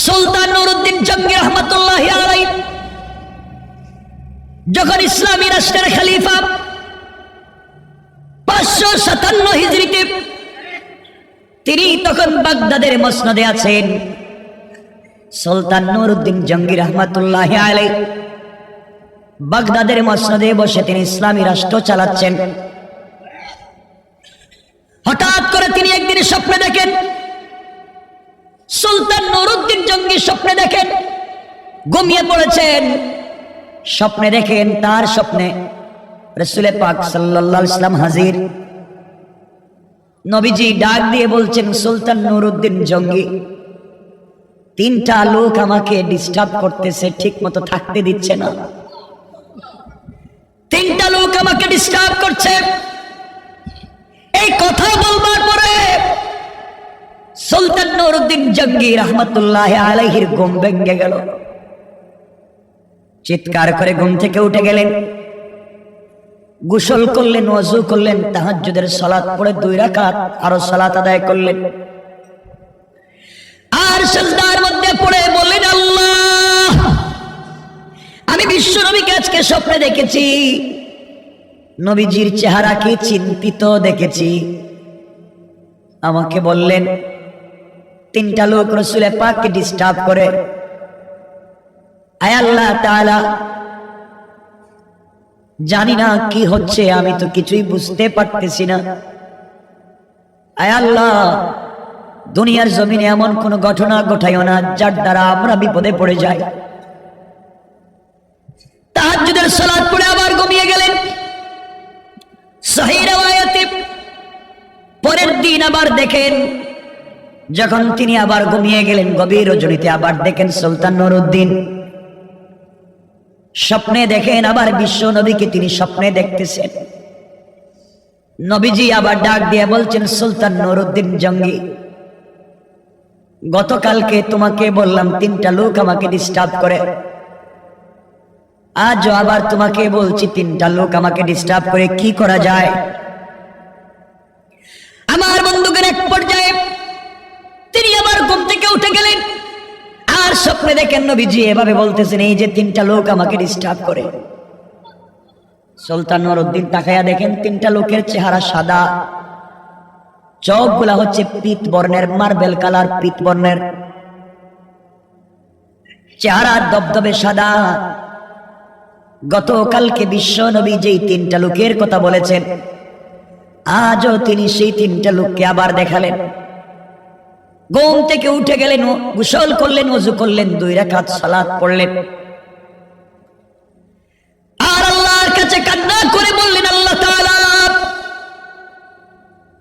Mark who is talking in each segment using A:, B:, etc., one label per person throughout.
A: সুলতান নুরউদ্দিন জঙ্গি রহমাতুল্লাহি আলাইহি যখন ইসলামী রাষ্ট্রের খলিফা 557 হিজরিতে তিনি তখন বাগদাদের মসনদে আছেন। সুলতান নুরউদ্দিন জঙ্গি রহমাতুল্লাহি আলাইহি বাগদাদের মসনদে বসে তিনি ইসলামী রাষ্ট্র চালাচ্ছেন। হঠাৎ করে তিনি একদিন স্বপ্নে দেখেন, সুলতান নুরউদ্দিন জঙ্গি স্বপ্নে দেখেন ঘুমিয়ে পড়েছেন। স্বপ্নে দেখেন তার স্বপ্নে রাসূল পাক সাল্লাল্লাহু আলাইহি ওয়াসাল্লাম হাজির। নবীজি ডাক দিয়ে বলছেন, সুলতান নুরউদ্দিন জঙ্গি, 3টা লোক আমাকে ডিস্টার্ব করতেছে, ঠিক মতো থাকতে দিচ্ছে না। 3টা লোক আমাকে ডিস্টার্ব করছে। এই কথা বলবার পরে সুলতান নুরউদ্দিন জঙ্গি রহমাতুল্লাহি আলাইহির ঘুম ভেঙে গেল। চিৎকার করে ঘুম থেকে উঠে গেলেন, গোসল করলেন, ওযু করলেন, তাহাজ্জুদের সালাত পড়ে 2 রাকাত আরো সালাত আদায় করলেন। আর সিজদার মধ্যে পড়ে বললেন, আল্লাহ, আমি বিশ্ব নবীকে আজকে স্বপ্নে দেখেছি। নবীজির চেহারাকে চিন্তিত দেখেছি। আমাকে বললেন 3টা লোক রাসূল পাককে ডিস্টার্ব করে। আয় আল্লাহ তাআলা, জানি না কি হচ্ছে, আমি তো কিছুই বুঝতে পারতেছি না। আয় আল্লাহ, দুনিয়ার জমিনে এমন কোন ঘটনা ঘটাইও না যার দ্বারা আমরা বিপদে পড়ে যাই। তাহাজ্জুদের সালাত পড়ে আবার ঘুমিয়ে গেলেন। সহিহ riwayate পরের দিন আবার দেখেন, যখন তিনি আবার ঘুমিয়ে গেলেন গভীর রজনীতে, আবার দেখেন সুলতান নুরউদ্দিন স্বপ্নে দেখেন আবার বিশ্ব নবীকে তিনি স্বপ্নে দেখতেছেন। নবীজি আবার ডাক দিয়ে বলছেন, সুলতান নুরউদ্দিন জঙ্গি, গতকালকে তোমাকে বললাম 3টা লোক আমাকে ডিস্টার্ব করে, আজও আবার তোমাকে বলছি 3টা লোক আমাকে ডিস্টার্ব করে, কি করা যায়? আমার বন্ধুগণ, এক পর্যায়ে তিনি আবার ঘুম থেকে উঠে গেলেন। আর স্বপ্নে দেখেন নবীজি এভাবে বলতেছেন, এই যে 3টা লোক আমাকে ডিস্টার্ব করে। সুলতান নুরউদ্দিন তাকায়া দেখেন 3টা লোকের চেহারা সাদা, চোখগুলা হচ্ছে পিত বর্ণের, মার্বেল কালার পিত বর্ণের, চেহারা দবদবে সাদা। গতকালকে বিশ্ব নবী যেই 3টা লোকের কথা বলেছেন, আজও তিনি সেই 3টা লোককে আবার দেখালেন। ঘুম থেকে উঠে গেলেন, গোসল করলেন, ওযু করলেন, 2 রাকাত সালাত পড়লেন। আর আল্লাহর কাছে কান্না করে বললেন, আল্লাহ তাআলা,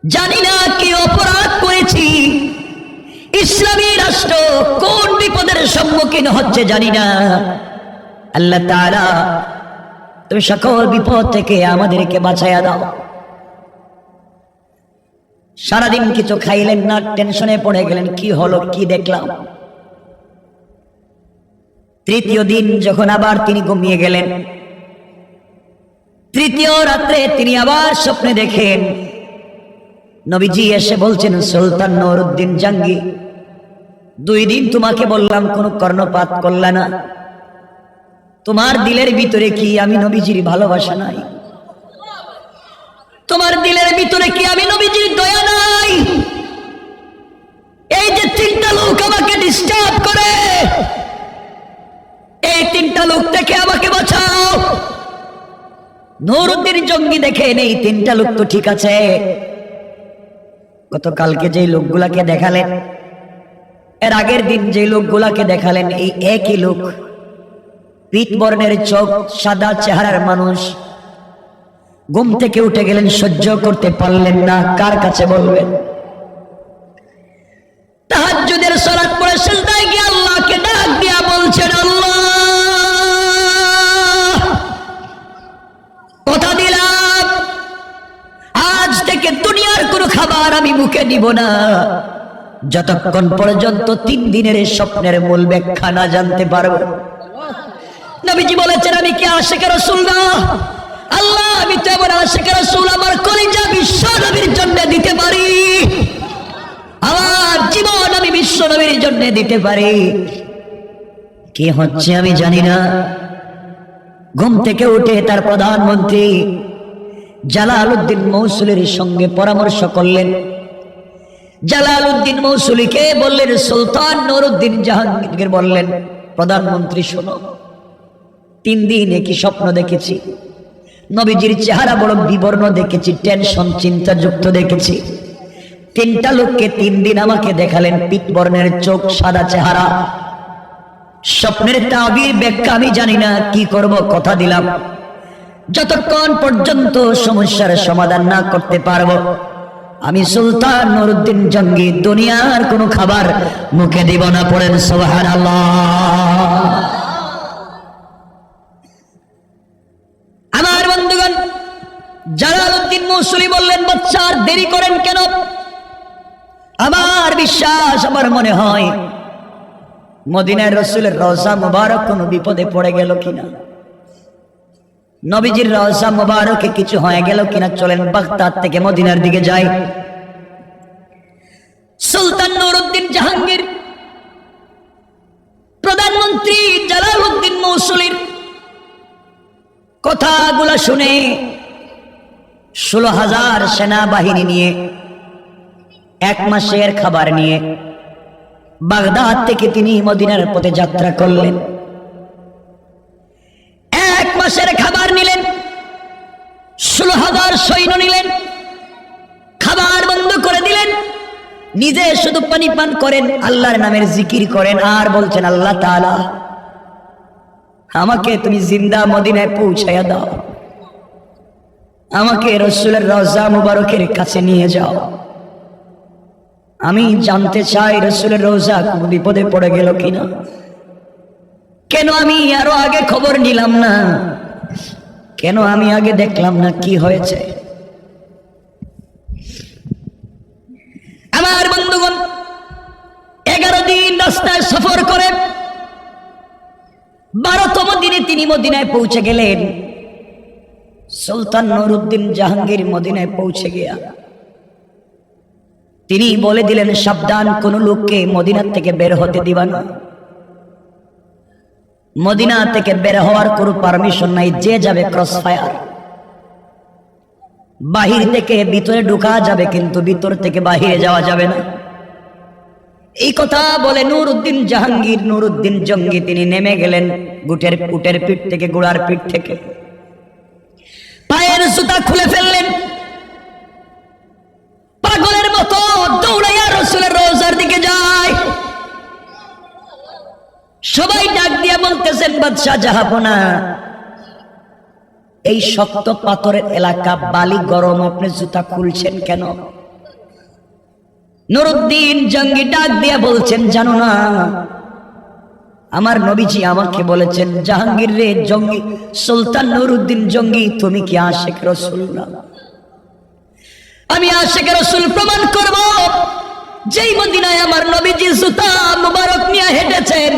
A: জানি না কি অপরাধ করেছি, ইসলামী রাষ্ট্র কোন বিপদের সম্মুখীন হচ্ছে জানি না। আল্লাহ তাআলা, তুমি সকল বিপদ থেকে আমাদেরকে বাঁচাইয়া দাও। সারাদিন কিছু খাইলেন না, টেনশনে পড়ে গেলেন, কি হলো, কি দেখলাম। 3য় দিন যখন আবার তিনি ঘুমিয়ে গেলেন, 3য় রাত্রে তিনি আবার স্বপ্নে দেখেন নবীজি এসে বলছেন, সুলতান নুরউদ্দিন জঙ্গি, 2 দিন তোমাকে বললাম, কোনো কর্ণপাত করলে না। তোমার দিলের ভিতরে কি আমি নবীজির ভালোবাসা নাই? তোমার দিলের ভিতরে কি আমি নবীজির দয়া নাই? এই যে 3টা লোক আমাকে ডিস্টার্ব করে, এই 3টা লোক থেকে আমাকে বাঁচাও। নুরউদ্দিন জঙ্গি দেখেন এই 3টা লোক তো ঠিক আছে, গতকালকে যে লোকগুলাকে দেখালেন, এর আগের দিন যে লোকগুলাকে দেখালেন, এই একই লোক, পিত বর্ণের চোখ, সাদা চেহারার মানুষ। ঘুম থেকে উঠে গেলেন, সহ্য করতে পারলেন না, কার কাছে বলবেন? তাহাজ্জুদের সালাত পড়ে সিজদায় গিয়ে আল্লাহকে ডাক দিয়া বলছেন, আল্লাহ, কথা দিলাম আজ থেকে দুনিয়ার কোনো খাবার আমি মুখে নিব না, যতক্ষণ পর্যন্ত 3 দিনের স্বপ্নের মূল ব্যাখ্যা না জানতে পারবো। নবীজি বলেছেন, আমি কি আশিক রাসূল না? আল্লাহ, আমি তো এমন আশিক রাসূল, আমার কলিজা বিশ্ব নবীর জন্য দিতে পারি। আমার জীবন আমি বিশ্ব নবীর জন্য দিতে পারি। কি হচ্ছে আমি জানি না। ঘুম থেকে উঠে তার প্রধানমন্ত্রী জালালউদ্দিন মৌসুলীর সঙ্গে পরামর্শ করলেন। জালালউদ্দিন মৌসুলীকে বললেন, সুলতান নুরউদ্দিন জাহাঙ্গীরকে বললেন, প্রধানমন্ত্রী শোনো, 3 দিন একই স্বপ্ন দেখেছি। নবীজির চেহারা বড় বিবর্ণ দেখেছি, টেনশন চিন্তাযুক্ত দেখেছি। 3টা লোককে 3 দিন আমাকে দেখালেন, পিতবর্ণের চোখ, সাদা চেহারা। স্বপ্নের তাবির ব্যাখ্যা আমি জানি না, কি করব? কথা দিলাম যতক্ষণ পর্যন্ত সমস্যার সমাধান না করতে পারবো আমি সুলতান নুরউদ্দিন জঙ্গি দুনিয়ার কোনো খাবার মুখে দিব না। পড়েন সুবহানাল্লাহ। আমার বন্ধুগণ, জালালউদ্দিন মৌসুলী বললেন, বাচ্চা আর দেরি করেন কেন? আমার বিশ্বাস, আমার মনে হয় মদিনার রাসূলের রওজা মুবারক কোনো বিপদে পড়ে গেল কিনা, নবীজির রওজা মুবারকে কিছু হয়ে গেল কিনা। চলেন বাগদাদ থেকে মদিনার দিকে যাই। সুলতান নুরউদ্দিন জাহাঙ্গীর প্রধানমন্ত্রী জালালউদ্দিন মৌসুলীর কথাগুলো শুনে 16,000 সেনাবাহিনী নিয়ে 1 মাসের খাবার নিয়ে বাগদাদ থেকে তিনি মদিনার পথে যাত্রা করলেন। 1 মাসের খাবার নিলেন, 16,000 সৈন্য নিলেন, খাবার বন্ধ করে দিলেন। নিজে শুধু পানি পান করেন, আল্লাহর নামের জিকির করেন, আর বলছেন, আল্লাহ তাআলা আমাকে তুমি জিন্দা মদিনায় পৌঁছায়া দাও, আমাকে রাসূলের রওজা মুবারকের কাছে নিয়ে যাও। আমি জানতে চাই রাসূলের রওজা কোনো বিপদে পড়ে গেল কিনা। কেন আমি আরো আগে খবর নিলাম না? কেন আমি আগে দেখলাম না কি হয়েছে? আমার বন্ধুগণ, 11 দিন রাস্তায় সফর করে 12তম দিনে তিনি মদিনায় পৌঁছে গেলেন। সুলতান নুরউদ্দিন জাহাঙ্গীর মদিনায় পৌঁছে গিয়া তিনি বলে দিলেন, সাবধান, কোন লোককে মদিনা থেকে বের হতে দিবা না। মদিনা থেকে বের হওয়ার কোনো পারমিশন নাই, যে যাবে ক্রস ফায়ার। বাহির থেকে ভিতরে ঢোকা যাবে, কিন্তু ভিতর থেকে বাহিরে যাওয়া যাবে না। এই কথা বলে নুরউদ্দিন জাহাঙ্গীর, নুরউদ্দিন জঙ্গি তিনি নেমে গেলেন উটের পিঠ থেকে, ঘোড়ার পিঠ থেকে। পায়ের জুতা খুলে ফেললেন, পাগলের মতো দৌড়াইয়া রাসূলের রওজার দিকে যায়। সবাই ডাক দিয়া বলতেছেন, বাদশা জাহাপনা, এই শক্ত পাথরের এলাকা, বালি গরম, আপনি জুতা খুলছেন কেন? নুরউদ্দিন জঙ্গি ডাক দিয়া বলছেন, জানো না, আমার নবীজি আমাকে বলেছেন, জাহাঙ্গীর রে জঙ্গি, সুলতান নুরউদ্দিন জঙ্গি, তুমি কি আশিক রাসূল না? আমি আশিক রাসূল প্রমাণ করব, যেই মদিনায় আমার নবীজি জুতা মুবারক নিয়ে হেঁটেছেন,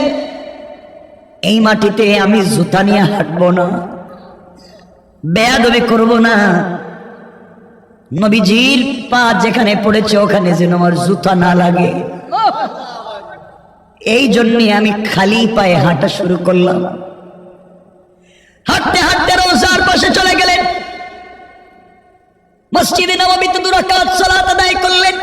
A: এই মাটিতে আমি জুতা নিয়ে হাঁটবো না, বেয়াদবি করব না। নবীজির পা যেখানে পড়েছে ওখানে যেন আমার জুতা না লাগে, এই জন্য আমি খালি পায়ে হাঁটা শুরু করলাম। হাঁটতে হাঁটতে রওজার পাশে চলে গেলেন। মসজিদে নববীতে 2 রাকাত সালাত আদায় করলেন।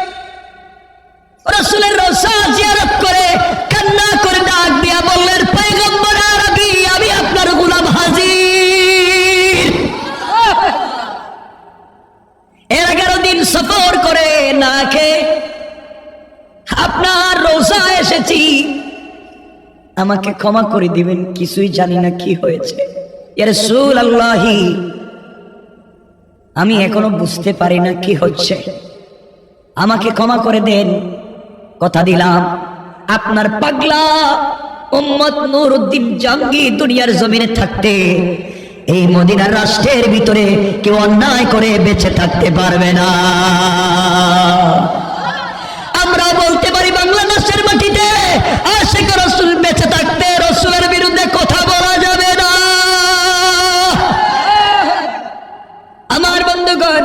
A: রাসূলের রওজা জিয়ারত করে কান্না করে ডাক দিয়া বললেন, পয়গম্বর আরবি, আমি আপনার গোলাম হাজির। 11 দিন সফর করে না খেয়ে আপনার রওজা এসেছি, আমাকে ক্ষমা করে দিবেন, কিছুই জানি না কি হয়েছে। ইয়া রাসূলুল্লাহ, আমি এখনো বুঝতে পারি না কি হচ্ছে, আমাকে ক্ষমা করে দেন। কথা দিলাম, আপনার পাগলা উম্মত নুরউদ্দিন জঙ্গি দুনিয়ার জমিনে থাকতে এই মদিনার রাষ্ট্রের ভিতরে কেউ অন্যায় করে বেঁচে থাকতে পারবে না। আমরা বলতে পারি বাংলাদেশের মাটিতে আশিক রাসূল বেঁচে থাকতে রাসূলের বিরুদ্ধে কথা বলা যাবে না। আমার বন্ধুগণ,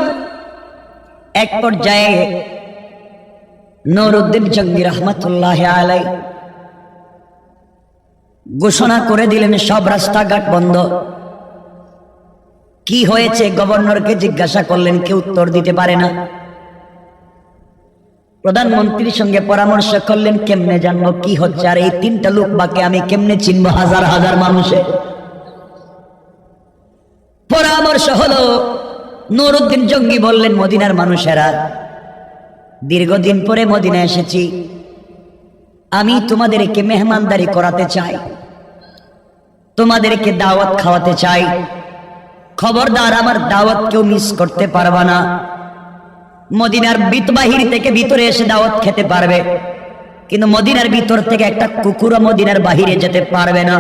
A: এক পর্যায়ে নুরউদ্দিন জঙ্গি রহমতুল্লাহ আলাই ঘোষণা করে দিলেন সব রাস্তাঘাট বন্ধ। কি হয়েছে গভর্নরকে জিজ্ঞাসা করলেন, কেউ উত্তর দিতে পারে না। প্রধানমন্ত্রীর সঙ্গে পরামর্শ করলেন, কেমনে জানবো কি হচ্ছে, আর এই তিনটা লোক বাকে আমি কেমনে চিনবো হাজার হাজার মানুষে। পরামর্শ হলো, নুরউদ্দিন জঙ্গি বললেন, মদিনার মানুষেরা, দীর্ঘদিন পরে মদিনা এসেছি, আমি তোমাদেরকে মেহমানদারি করাতে চাই, তোমাদেরকে দাওয়াত খাওয়াতে চাই। খবরদার আমার দাওয়াত কেউ মিস করতে পারবা না। মদিনার বাহির থেকে ভিতরে এসে দাওয়াত খেতে পারবে, কিন্তু মদিনার ভিতর থেকে একটা কুকুরও মদিনার বাহিরে যেতে পারবে না,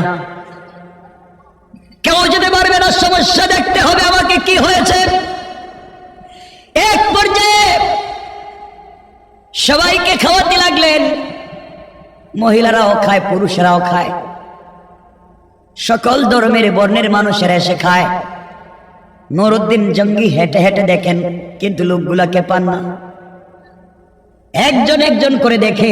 A: কেউ যেতে পারবে না। সমস্যা দেখতে হবে আমাকে কি হয়েছে। এক পর্যায়ে সবাইকে খাওয়াতে লাগলেন, মহিলারাও খায়, পুরুষেরাও খায়, সকল ধর্মের বর্ণের মানুষেরা এসে খায়। নুরউদ্দিন জঙ্গি হেঁটে হেঁটে দেখেন, কিন্তু লোকগুলাকে পান না। একজন একজন করে দেখে